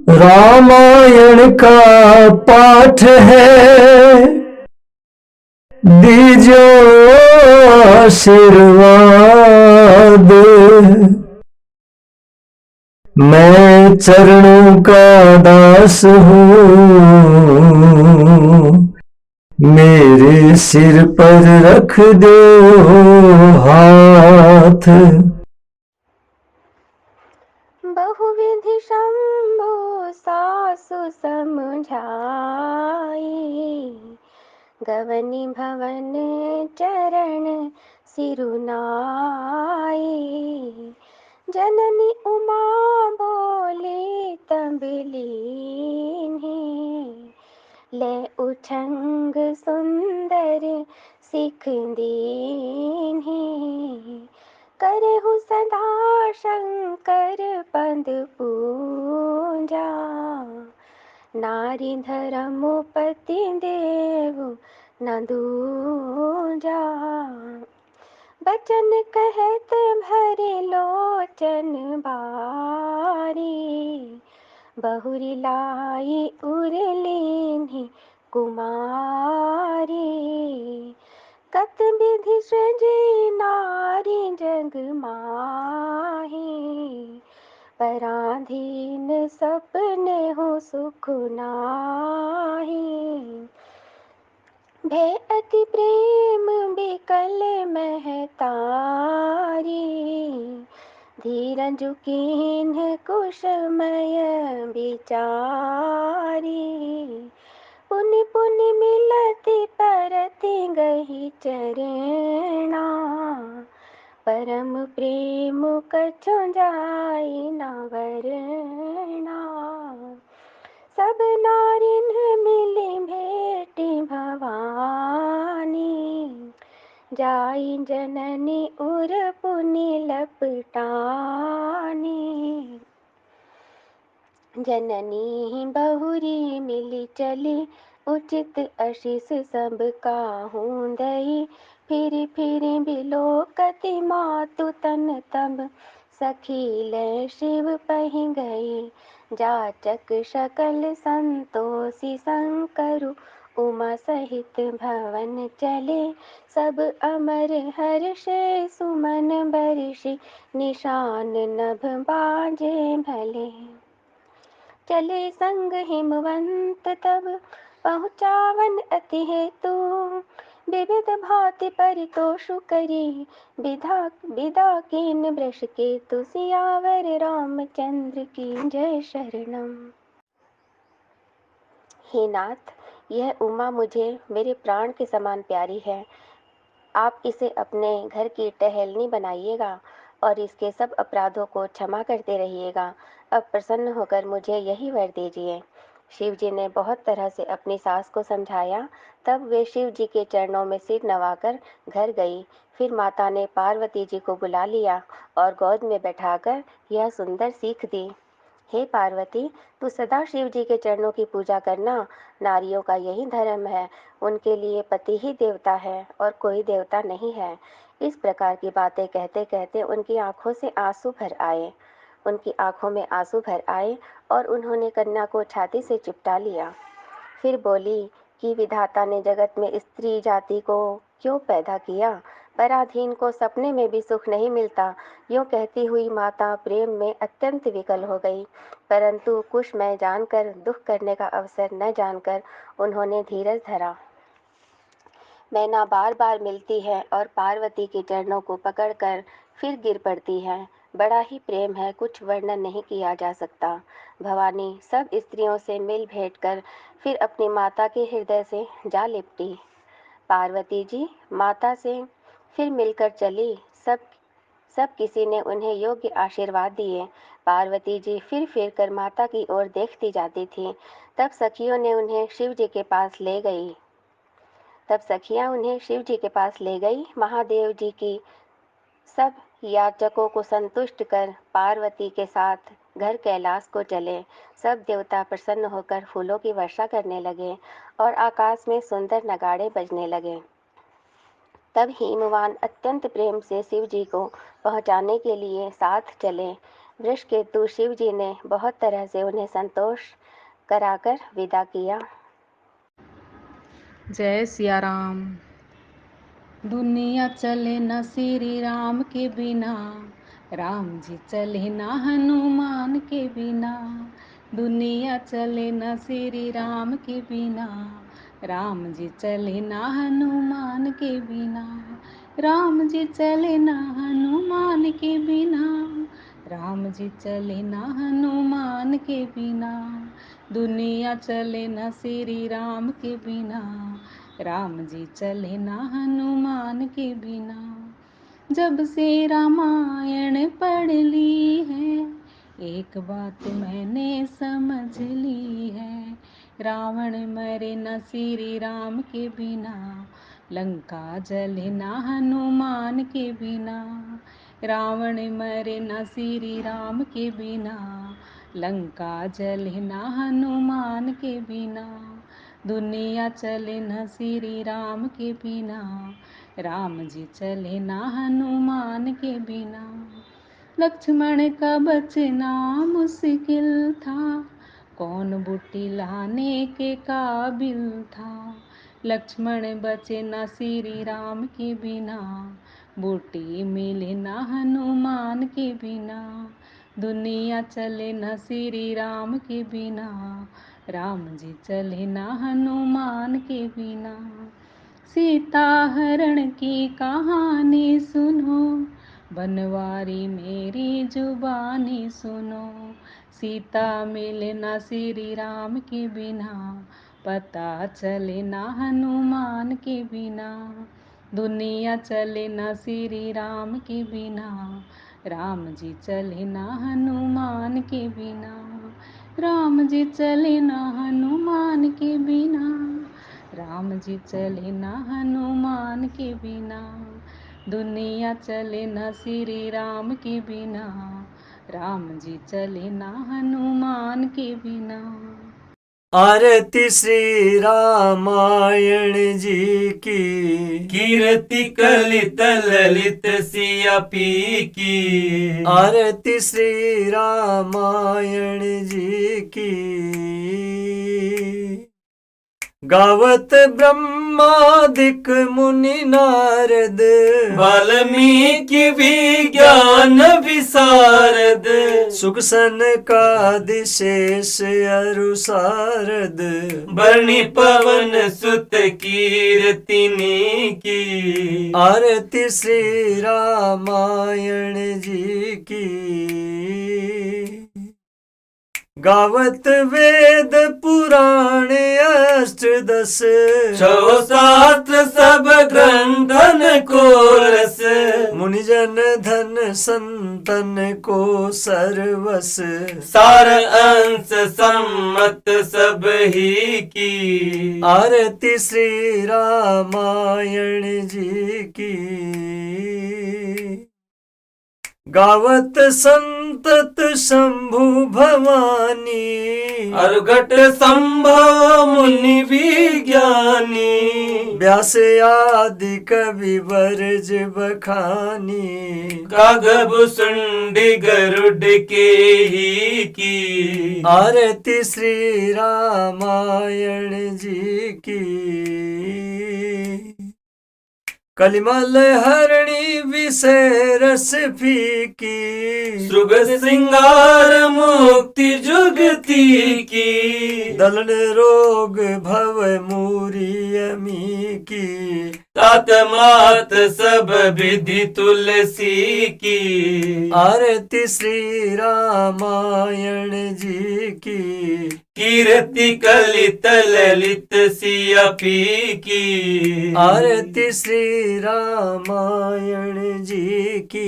रामायण का पाठ है, दीजो आशीर्वाद। मैं चरणों का दास हूँ, मेरे सिर पर रख दो हाथ। बहुविधि शंभु सासु समझाई, गवनी भवन चरण सिरुनाई। जननी उमा बोली तब लीन्ही, ले उछंग सुंदर सिख दीन्ही। करहु सदा शंकर पद पूजा, नारी धर्म पति देव न दूजा। बचन कहत भरे लोचन बारी, बहुरी लाई उरलीन्हि कुमारी। कत विधि सृजी नारी जग माही, पराधीन सपने हो सुख नाही। भे अति प्रेम बिकल महतारी, धीरज कीन्ह कुशमय विचारी। पुनि पुनि मिलति परति गहि चरणा, परम प्रेम कछु जाई न वरना। सब नारिन मिली भेटी भवानी, जाई जननी उर पुनि लपटानी। जननी बहुरी मिली चली, उचित आशीष सब काहूँ दई। फिरि फिरि बिलोकति मातु तन तब, सखी ले शिव पहि गई। जाचक सकल संतोषी शंकरु, उमा सहित भवन चले। सब अमर हर्षे सुमन बरषि, निशान नभ बाजे भले। चले संग हिमवंत तब, पहुँचावन अति हेतु। विविध भांति परितोषु करी, विदा कीन वृष केतु। सियावर रामचंद्र की जय शरणम। हे नाथ, यह उमा मुझे मेरे प्राण के समान प्यारी है। आप इसे अपने घर की टहलनी बनाइएगा और इसके सब अपराधों को क्षमा करते रहिएगा। अब प्रसन्न होकर मुझे यही वर दीजिए। शिव जी ने बहुत तरह से अपनी सास को समझाया। तब वे शिव जी के चरणों में सिर नवाकर घर गई। फिर माता ने पार्वती जी को बुला लिया और गोद में बैठाकर यह सुंदर सीख दी। हे पार्वती, तू सदा शिव जी के चरणों की पूजा करना। नारियों का यही धर्म है। उनके लिए पति ही देवता है और कोई देवता नहीं है। इस प्रकार की बातें कहते कहते उनकी आंखों से आंसू भर आए। और उन्होंने कन्या को छाती से चिपटा लिया। फिर बोली कि विधाता ने जगत में स्त्री जाति को क्यों पैदा किया। पराधीन को सपने में भी सुख नहीं मिलता। यूँ कहती हुई माता प्रेम में अत्यंत विकल हो गई, परंतु कुछ मैं जानकर दुख करने का अवसर न जानकर उन्होंने धीरज धरा। मैना बार बार मिलती है और पार्वती के चरणों को पकड़कर फिर गिर पड़ती है। बड़ा ही प्रेम है, कुछ वर्णन नहीं किया जा सकता। भवानी सब स्त्रियों से मिल भेंट कर फिर अपनी माता के हृदय से जा लिपटी। पार्वती जी माता से फिर मिलकर चली। सब किसी ने उन्हें योग्य आशीर्वाद दिए। पार्वती जी फिर कर माता की ओर देखती जाती थी। तब सखियां उन्हें शिव जी के पास ले गई। महादेव जी की सब याचकों को संतुष्ट कर पार्वती के साथ घर कैलाश को चले। सब देवता प्रसन्न होकर फूलों की वर्षा करने लगे और आकाश में सुंदर नगाड़े बजने लगे। तब हिमवान अत्यंत प्रेम से शिव जी को पहुंचाने के लिए साथ चले। वृषकेतु शिव जी ने बहुत तरह से उन्हें संतोष कराकर विदा किया। जय सिया राम। दुनिया चले न श्री राम के बिना, राम जी चले न हनुमान के बिना। दुनिया चले न श्री राम के बिना, राम जी चले न हनुमान के बिना। राम जी चले न हनुमान के बिना, राम जी चले न हनुमान के बिना। दुनिया चले न श्री राम के बिना, राम जी चले न हनुमान के बिना। जब से रामायण पढ़ ली है, एक बात मैंने समझ ली है। रावण मरे न श्री राम के बिना, लंका जले न हनुमान के बिना। रावण मरे न श्री राम के बिना, लंका जले न हनुमान के बिना। दुनिया चले न श्री राम के बिना, राम जी चले न हनुमान के बिना। लक्ष्मण का बचना मुश्किल था, कौन बूटी लाने के काबिल था। लक्ष्मण बचे न श्री राम के बिना, बूटी मिले न हनुमान के बिना। दुनिया चले न श्री राम के बिना, राम जी चले न हनुमान के बिना। सीता हरण की कहानी सुनो, बनवारी मेरी जुबानी सुनो। सीता मिले न श्री राम के बिना, पता चले न हनुमान के बिना। दुनिया चले न श्री राम के बिना, राम जी चले न हनुमान के बिना। राम जी चले न हनुमान के बिना, राम जी चले न हनुमान के बिना। दुनिया चले न श्री राम के बिना, राम जी चले न हनुमान के बिना। आरती श्री रामायण जी की, कीर्ति कलित ललित सिया पी की। आरती श्री रामायण जी की। गावत ब्रह्मादिक मुनि नारद, वाल्मीकि विज्ञान विशारद। सुख सनकादिशेष अरु सारद। बरणी पवन सुत कीर्तिनी की। आरती श्री रामायण जी की। गावत वेद पुराण अष्टदश, छो शास्त्र सब ग्रंथन को रस। मुनिजन धन संतन को सर्वस। सार अंश सम्मत सब ही की। आरती श्री रामायण जी की। गावत संतत शंभु भवानी, अर्घट संभव मुनि विज्ञानी। व्यास आदि कवि बरज बखानी। कागब सुंडी गरुड के ही की। आरती श्री रामायण जी की। कलिमल हरणी विषय रस फीकी। सुग श्रृंगार मुक्ति जुगती की। दलन रोग भव मूरी अमी की। तात मात सब विधि तुलसी की। आरती श्री रामायण जी की। कीर्ति कलित ललित सिया पी की। आरती श्री रामायण जी की।